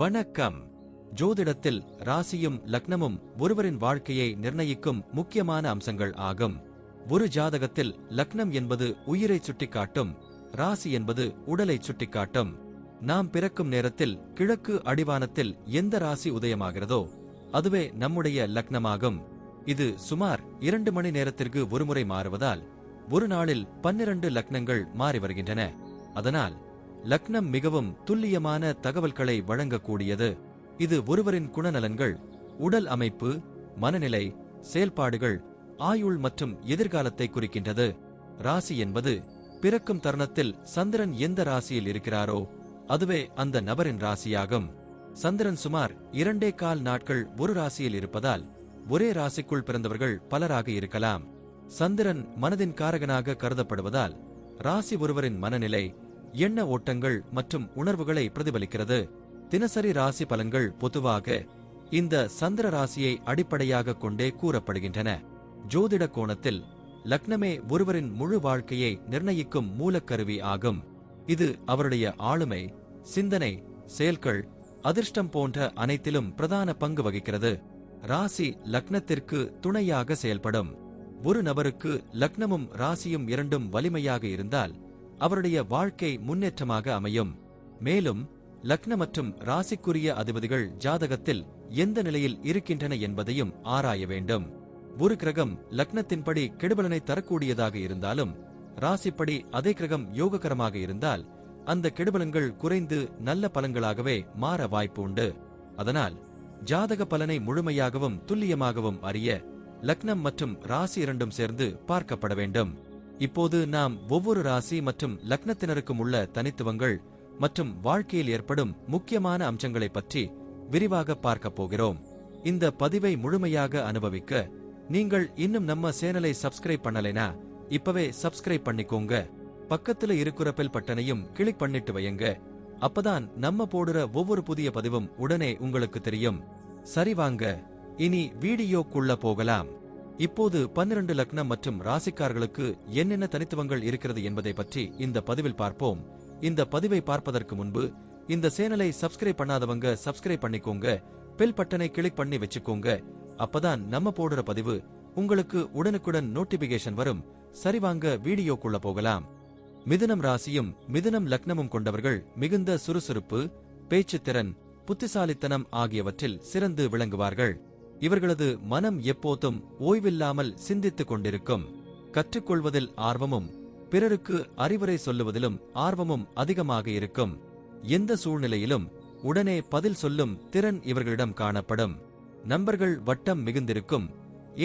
வணக்கம். ஜோதிடத்தில் ராசியும் லக்னமும் ஒருவரின் வாழ்க்கையை நிர்ணயிக்கும் முக்கியமான அம்சங்கள் ஆகும். ஒரு ஜாதகத்தில் லக்னம் என்பது உயிரை சுட்டிக்காட்டும், ராசி என்பது உடலை சுட்டிக்காட்டும். நாம் பிறக்கும் நேரத்தில் கிழக்கு அடிவானத்தில் எந்த ராசி உதயமாகிறதோ அதுவே நம்முடைய லக்னமாகும். இது சுமார் 2 மணி நேரத்திற்கு ஒருமுறை மாறுவதால் ஒரு நாளில் 12 லக்னங்கள் மாறி வருகின்றன. அதனால் லக்னம் மிகவும் துல்லியமான தகவல்களை வழங்கக்கூடியது. இது ஒருவரின் குணநலன்கள், உடல் அமைப்பு, மனநிலை, செயல்பாடுகள், ஆயுள் மற்றும் எதிர்காலத்தை குறிக்கின்றது. ராசி என்பது பிறக்கும் தருணத்தில் சந்திரன் எந்த ராசியில் இருக்கிறாரோ அதுவே அந்த நபரின் ராசியாகும். சந்திரன் சுமார் 2.25 நாட்கள் ஒரு ராசியில் இருப்பதால் ஒரே ராசிக்குள் பிறந்தவர்கள் பலராக இருக்கலாம். சந்திரன் மனதின் காரகனாக கருதப்படுவதால் ராசி ஒருவரின் மனநிலை, எண்ண ஓட்டங்கள் மற்றும் உணர்வுகளை பிரதிபலிக்கிறது. தினசரி ராசி பலன்கள் பொதுவாக இந்த சந்திர ராசியை அடிப்படையாக கொண்டே கூறப்படுகின்றன. ஜோதிட கோணத்தில் லக்னமே ஒருவரின் முழு வாழ்க்கையை நிர்ணயிக்கும் மூலக்கருவி ஆகும். இது அவருடைய ஆளுமை, சிந்தனை, செயல்கள், அதிர்ஷ்டம் போன்ற அனைத்திலும் பிரதான பங்கு வகிக்கிறது. ராசி லக்னத்திற்கு துணையாக செயல்படும். ஒரு நபருக்கு லக்னமும் ராசியும் இரண்டும் வலிமையாக இருந்தால் அவருடைய வாழ்க்கை முன்னேற்றமாக அமையும். மேலும் லக்ன மற்றும் ராசிக்குரிய அதிபதிகள் ஜாதகத்தில் எந்த நிலையில் இருக்கின்றன என்பதையும் ஆராய வேண்டும். ஒரு கிரகம் லக்னத்தின்படி கெடுபலனை தரக்கூடியதாக இருந்தாலும் ராசிப்படி அதே கிரகம் யோககரமாக இருந்தால் அந்த கெடுபலன்கள் குறைந்து நல்ல பலன்களாகவே மாற வாய்ப்பு உண்டு. அதனால் ஜாதக பலனை முழுமையாகவும் துல்லியமாகவும் அறிய லக்னம் மற்றும் ராசி இரண்டும் சேர்ந்து பார்க்கப்பட வேண்டும். இப்போது நாம் ஒவ்வொரு ராசி மற்றும் லக்னத்தினருக்கும் உள்ள தனித்துவங்கள் மற்றும் வாழ்க்கையில் ஏற்படும் முக்கியமான அம்சங்களை பற்றி விரிவாக பார்க்கப் போகிறோம். இந்த பதிவை முழுமையாக அனுபவிக்க நீங்கள் இன்னும் நம்ம சேனலை சப்ஸ்கிரைப் பண்ணலைனா இப்பவே சப்ஸ்கிரைப் பண்ணிக்கோங்க. பக்கத்துல இருக்கிற பெல் பட்டனையும் கிளிக் பண்ணிட்டு வையுங்க. அப்பதான் நம்ம போடுற ஒவ்வொரு புதிய பதிவும் உடனே உங்களுக்கு தெரியும். சரி வாங்க, இனி வீடியோக்குள்ள போகலாம். இப்போது 12 லக்னம் மற்றும் ராசிக்காரர்களுக்கு என்னென்ன தனித்துவங்கள் இருக்கிறது என்பதை பற்றி இந்த பதிவில் பார்ப்போம். இந்த பதிவை பார்ப்பதற்கு முன்பு இந்த சேனலை சப்ஸ்கிரைப் பண்ணாதவங்க சப்ஸ்கிரைப் பண்ணிக்கோங்க. பெல் பட்டனை கிளிக் பண்ணி வச்சுக்கோங்க. அப்பதான் நம்ம போடுற பதிவு உங்களுக்கு உடனுக்குடன் நோட்டிபிகேஷன் வரும். சரி வாங்க வீடியோக்குள்ள போகலாம். மிதுனம் ராசியும் மிதுனம் லக்னமும் கொண்டவர்கள் மிகுந்த சுறுசுறுப்பு, பேச்சுத்திறன், புத்திசாலித்தனம் ஆகியவற்றில் சிறந்து விளங்குவார்கள். இவர்களது மனம் எப்போதும் ஓய்வில்லாமல் சிந்தித்துக் கொண்டிருக்கும். கற்றுக்கொள்வதில் ஆர்வமும் பிறருக்கு அறிவுரை சொல்லுவதிலும் ஆர்வமும் அதிகமாக இருக்கும். எந்த சூழ்நிலையிலும் உடனே பதில் சொல்லும் திறன் இவர்களிடம் காணப்படும். நண்பர்கள் வட்டம் மிகுந்திருக்கும்,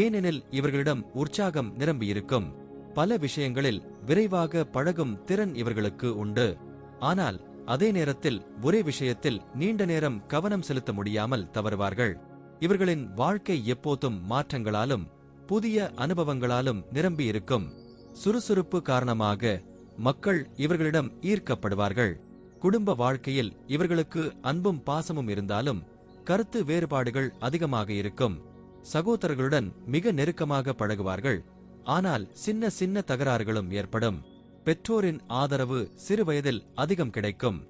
ஏனெனில் இவர்களிடம் உற்சாகம் நிரம்பியிருக்கும். பல விஷயங்களில் விரைவாக பழகும் திறன் இவர்களுக்கு உண்டு. ஆனால் அதே நேரத்தில் ஒரே விஷயத்தில் நீண்ட நேரம் கவனம் செலுத்த முடியாமல் தவறுவார்கள். இவர்களின் வாழ்க்கை எப்போதும் மாற்றங்களாலும் புதிய அனுபவங்களாலும் நிரம்பியிருக்கும். சுறுசுறுப்பு காரணமாக மக்கள் இவர்களிடம் ஈர்க்கப்படுவார்கள். குடும்ப வாழ்க்கையில் இவர்களுக்கு அன்பும் பாசமும் இருந்தாலும் கருத்து வேறுபாடுகள் அதிகமாக இருக்கும். சகோதரர்களுடன் மிக நெருக்கமாக பழகுவார்கள். ஆனால் சின்ன சின்ன தகராறுகளும் ஏற்படும். பெற்றோரின் ஆதரவு சிறு வயதில் அதிகம் கிடைக்கும்.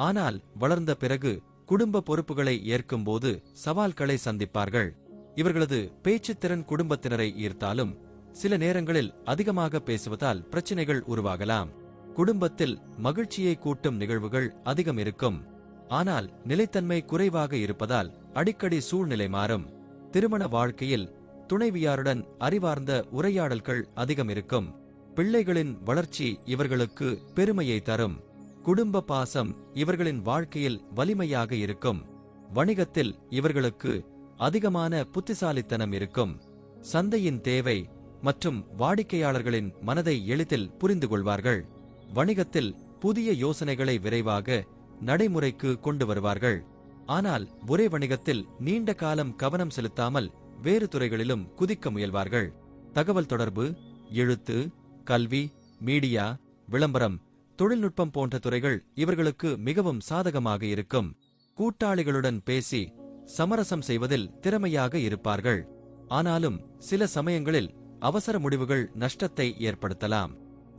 ஆனால் வளர்ந்த பிறகு குடும்ப பொறுப்புகளை ஏற்கும்போது சவால்களை சந்திப்பார்கள். இவர்களது பேச்சுத்திறன் குடும்பத்தினரை ஈர்த்தாலும் சில நேரங்களில் அதிகமாக பேசுவதால் பிரச்சினைகள் உருவாகலாம். குடும்பத்தில் மகிழ்ச்சியை கூட்டும் நிகழ்வுகள் அதிகம் இருக்கும். ஆனால் நிலைத்தன்மை குறைவாக இருப்பதால் அடிக்கடி சூழ்நிலை மாறும். திருமண வாழ்க்கையில் துணைவியாருடன் அறிவார்ந்த உரையாடல்கள் அதிகம் இருக்கும். பிள்ளைகளின் வளர்ச்சி இவர்களுக்கு பெருமையை தரும். குடும்ப பாசம் இவர்களின் வாழ்க்கையில் வலிமையாக இருக்கும். வணிகத்தில் இவர்களுக்கு அதிகமான புத்திசாலித்தனம் இருக்கும். சந்தையின் தேவை மற்றும் வாடிக்கையாளர்களின் மனதை எளிதில் புரிந்து கொள்வார்கள். வணிகத்தில் புதிய யோசனைகளை விரைவாக நடைமுறைக்கு கொண்டு வருவார்கள். ஆனால் ஒரே வணிகத்தில் நீண்ட காலம் கவனம் செலுத்தாமல் வேறு துறைகளிலும் குதிக்க முயல்வார்கள். தகவல் தொடர்பு, எழுத்து, கல்வி, மீடியா, விளம்பரம், தொழில்நுட்பம் போன்ற துறைகள் இவர்களுக்கு மிகவும் சாதகமாக இருக்கும். கூட்டாளிகளுடன் பேசி சமரசம் செய்வதில் திறமையாக இருப்பார்கள். ஆனாலும் சில சமயங்களில் அவசர முடிவுகள் நஷ்டத்தை ஏற்படுத்தலாம்.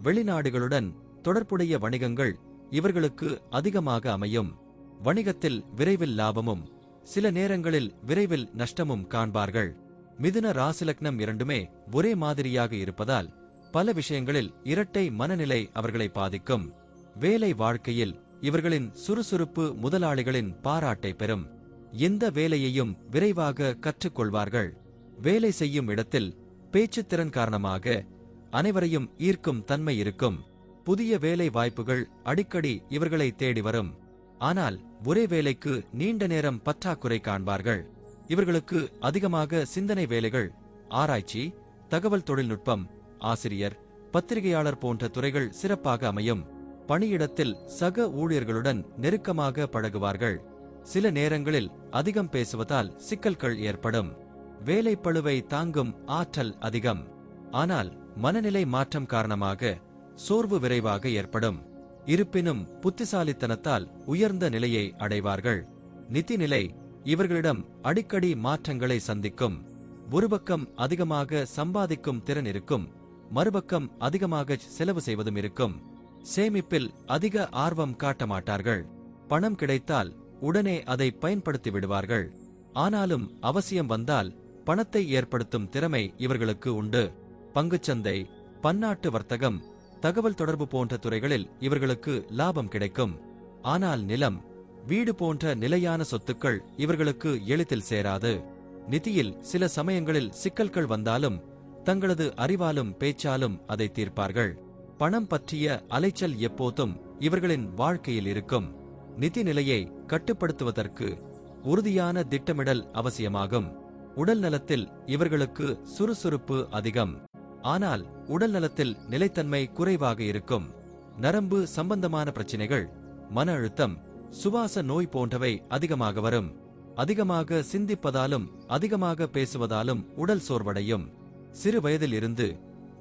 வெளிநாடுகளுடன் தொடர்புடைய வணிகங்கள் இவர்களுக்கு அதிகமாக அமையும். வணிகத்தில் விரைவில் லாபமும் சில நேரங்களில் விரைவில் நஷ்டமும் காண்பார்கள். மிதுன ராசி லக்னம் இரண்டுமே ஒரே மாதிரியாக இருப்பதால் பல விஷயங்களில் இரட்டை மனநிலை அவர்களை பாதிக்கும். வேலை வாழ்க்கையில் இவர்களின் சுறுசுறுப்பு முதலாளிகளின் பாராட்டை பெறும். எந்த வேலையையும் விரைவாக கற்றுக்கொள்வார்கள். வேலை செய்யும் இடத்தில் பேச்சுத்திறன் காரணமாக அனைவரையும் ஈர்க்கும் தன்மை இருக்கும். புதிய வேலை வாய்ப்புகள் அடிக்கடி இவர்களை தேடி வரும். ஆனால் ஒரே வேலைக்கு நீண்ட நேரம் பற்றாக்குறை காண்பார்கள். இவர்களுக்கு அதிகமாக சிந்தனை வேலைகள், ஆராய்ச்சி, தகவல் தொழில்நுட்பம், ஆசிரியர், பத்திரிகையாளர் போன்ற துறைகள் சிறப்பாக அமையும். பணியிடத்தில் சக ஊழியர்களுடன் நெருக்கமாக பழகுவார்கள். சில நேரங்களில் அதிகம் பேசுவதால் சிக்கல்கள் ஏற்படும். வேலைப்பளுவை தாங்கும் ஆற்றல் அதிகம். ஆனால் மனநிலை மாற்றம் காரணமாக சோர்வு விரைவாக ஏற்படும். இருப்பினும் புத்திசாலித்தனத்தால் உயர்ந்த நிலையை அடைவார்கள். நிதிநிலை இவர்களிடம் அடிக்கடி மாற்றங்களை சந்திக்கும். ஒரு பக்கம் அதிகமாக சம்பாதிக்கும் திறன் இருக்கும், மறுபக்கம் அதிகமாக செலவு செய்வதும் இருக்கும். சேமிப்பில் அதிக ஆர்வம் காட்ட மாட்டார்கள். பணம் கிடைத்தால் உடனே அதை பயன்படுத்தி விடுவார்கள். ஆனாலும் அவசியம் வந்தால் பணத்தை ஏற்படுத்தும் திறமை இவர்களுக்கு உண்டு. பங்குச்சந்தை, பன்னாட்டு வர்த்தகம், தகவல் தொடர்பு போன்ற துறைகளில் இவர்களுக்கு லாபம் கிடைக்கும். ஆனால் நிலம், வீடு போன்ற நிலையான சொத்துக்கள் இவர்களுக்கு எளிதில் சேராது. நிதியில் சில சமயங்களில் சிக்கல்கள் வந்தாலும் தங்களது அறிவாலும் பேச்சாலும் அதை தீர்ப்பார்கள். பணம் பற்றிய அலைச்சல் எப்போதும் இவர்களின் வாழ்க்கையில் இருக்கும். நிதி நிலையை கட்டுப்படுத்துவதற்கு உறுதியான திட்டமிடல் அவசியமாகும். உடல் நலத்தில் இவர்களுக்கு சுறுசுறுப்பு அதிகம். ஆனால் உடல் நலத்தில் நிலைத்தன்மை குறைவாக இருக்கும். நரம்பு சம்பந்தமான பிரச்சினைகள், மன அழுத்தம், சுவாச நோய் போன்றவை அதிகமாக வரும். அதிகமாக சிந்திப்பதாலும் அதிகமாக பேசுவதாலும் உடல் சோர்வடையும். சிறு வயதில் இருந்து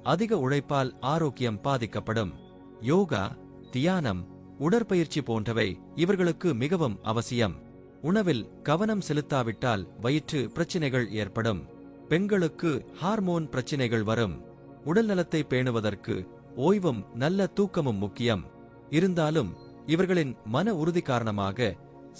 அதிக உழைப்பால் ஆரோக்கியம் பாதிக்கப்படும். யோகா, தியானம், உடற்பயிற்சி போன்றவை இவர்களுக்கு மிகவும் அவசியம். உணவில் கவனம் செலுத்தாவிட்டால் வயிற்று பிரச்சினைகள் ஏற்படும். பெண்களுக்கு ஹார்மோன் பிரச்சினைகள் வரும். உடல் நலத்தை பேணுவதற்கு ஓய்வும் நல்ல தூக்கமும் முக்கியம். இருந்தாலும் இவர்களின் மன உறுதி காரணமாக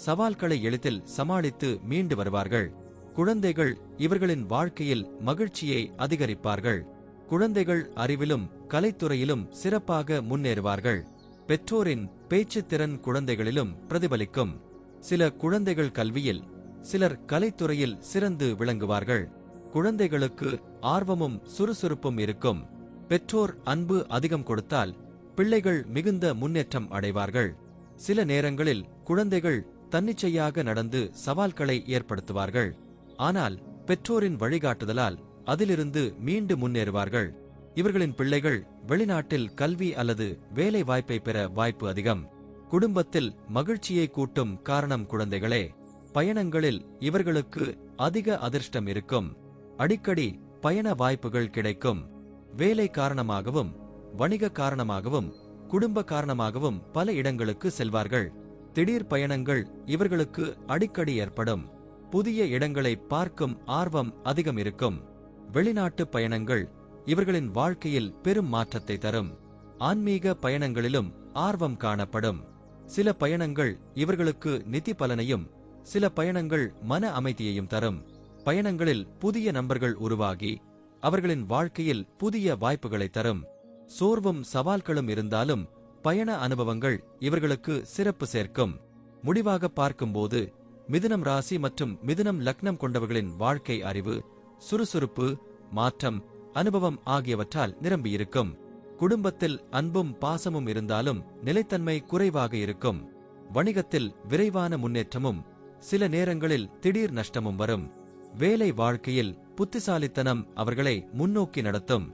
சவால்களை எளிதில் சமாளித்து மீண்டு வருவார்கள். குழந்தைகள் இவர்களின் வாழ்க்கையில் மகிழ்ச்சியை அதிகரிப்பார்கள். குழந்தைகள் அறிவிலும் கலைத்துறையிலும் சிறப்பாக முன்னேறுவார்கள். பெற்றோரின் பேச்சுத் திறன் குழந்தைகளிலும் பிரதிபலிக்கும். சில குழந்தைகள் கல்வியில், சிலர் கலைத்துறையில் சிறந்து விளங்குவார்கள். குழந்தைகளுக்கு ஆர்வமும் சுறுசுறுப்பும் இருக்கும். பெற்றோர் அன்பு அதிகம் கொடுத்தால் பிள்ளைகள் மிகுந்த முன்னேற்றம் அடைவார்கள். சில நேரங்களில் குழந்தைகள் தன்னிச்சையாக நடந்து சவால்களை ஏற்படுத்துவார்கள். ஆனால் பெற்றோரின் வழிகாட்டுதலால் அதிலிருந்து மீண்டு முன்னேறுவார்கள். இவர்களின் பிள்ளைகள் வெளிநாட்டில் கல்வி அல்லது வேலை வாய்ப்பை பெற வாய்ப்பு அதிகம். குடும்பத்தில் மகிழ்ச்சியை கூட்டும் காரணம் குழந்தைகளே. பயணங்களில் இவர்களுக்கு அதிக அதிர்ஷ்டம் இருக்கும். அடிக்கடி பயண வாய்ப்புகள் கிடைக்கும். வேலை காரணமாகவும், வணிக காரணமாகவும், குடும்ப காரணமாகவும் பல இடங்களுக்கு செல்வார்கள். திடீர் பயணங்கள் இவர்களுக்கு அடிக்கடி ஏற்படும். புதிய இடங்களை பார்க்கும் ஆர்வம் அதிகம் இருக்கும். வெளிநாட்டு பயணங்கள் இவர்களின் வாழ்க்கையில் பெரும் மாற்றத்தை தரும். ஆன்மீக பயணங்களிலும் ஆர்வம் காணப்படும். சில பயணங்கள் இவர்களுக்கு நிதி பலனையும், சில பயணங்கள் மன அமைதியையும் தரும். பயணங்களில் புதிய நண்பர்கள் உருவாகி அவர்களின் வாழ்க்கையில் புதிய வாய்ப்புகளை தரும். சோர்வும் சவால்களும் இருந்தாலும் பயண அனுபவங்கள் இவர்களுக்கு சிறப்பு சேர்க்கும். முடிவாக பார்க்கும்போது மிதுனம் ராசி மற்றும் மிதுனம் லக்னம் கொண்டவர்களின் வாழ்க்கை அறிவு, சுறுசுறுப்பு, மாற்றம், அனுபவம் ஆகியவற்றால் நிரம்பியிருக்கும். குடும்பத்தில் அன்பும் பாசமும் இருந்தாலும் நிலைத்தன்மை குறைவாக இருக்கும். வணிகத்தில் விரைவான முன்னேற்றமும் சில நேரங்களில் திடீர் நஷ்டமும் வரும். வேலை வாழ்க்கையில் புத்திசாலித்தனம் அவர்களை முன்னோக்கி நடத்தும்.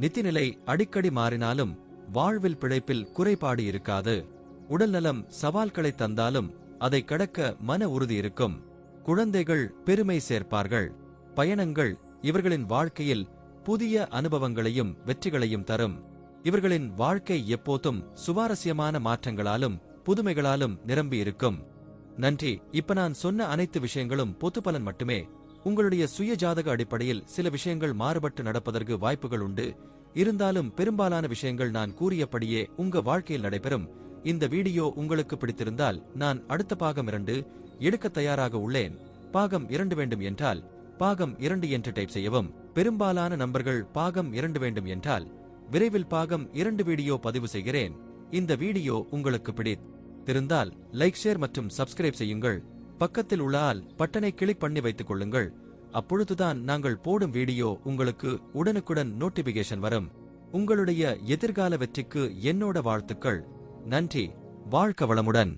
நிதிநிலை அடிக்கடி மாறினாலும் வாழ்வில் பிழைப்பில் குறைபாடு இருக்காது. உடல்நலம் சவால்களை தந்தாலும் அதை கடக்க மன உறுதி இருக்கும். குழந்தைகள் பெருமை சேர்ப்பார்கள். பயணங்கள் இவர்களின் வாழ்க்கையில் புதிய அனுபவங்களையும் வெற்றிகளையும் தரும். இவர்களின் வாழ்க்கை எப்போதும் சுவாரஸ்யமான மாற்றங்களாலும் புதுமைகளாலும் நிரம்பி இருக்கும். நன்றி. இப்ப நான் சொன்ன அனைத்து விஷயங்களும் பொதுப்பலன் மட்டுமே. உங்களுடைய சுய ஜாதக அடிப்படையில் சில விஷயங்கள் மாறுபட்டு நடப்பதற்கு வாய்ப்புகள் உண்டு. இருந்தாலும் பெரும்பாலான விஷயங்கள் நான் கூறியபடியே உங்க வாழ்க்கையில் நடைபெறும். இந்த வீடியோ உங்களுக்கு பிடித்திருந்தால் நான் அடுத்த பாகம் 2 எடுக்க தயாராக உள்ளேன். பாகம் 2 வேண்டும் என்றால் பாகம் 2 என்று டைப் செய்யவும். பெரும்பாலான நண்பர்கள் பாகம் 2 வேண்டும் என்றால் விரைவில் பாகம் 2 வீடியோ பதிவு செய்கிறேன். இந்த வீடியோ உங்களுக்கு பிடித்திருந்தால் லைக், ஷேர் மற்றும் சப்ஸ்கிரைப் செய்யுங்கள். பக்கத்தில் உள்ள ஆல் பட்டனை கிளிக் பண்ணி வைத்துக் கொள்ளுங்கள். அப்பொழுதுதான் நாங்கள் போடும் வீடியோ உங்களுக்கு உடனுக்குடன் நோட்டிபிகேஷன் வரும். உங்களுடைய எதிர்கால வெற்றிக்கு என்னோட வாழ்த்துக்கள். நன்றி. வாழ்க வளமுடன்.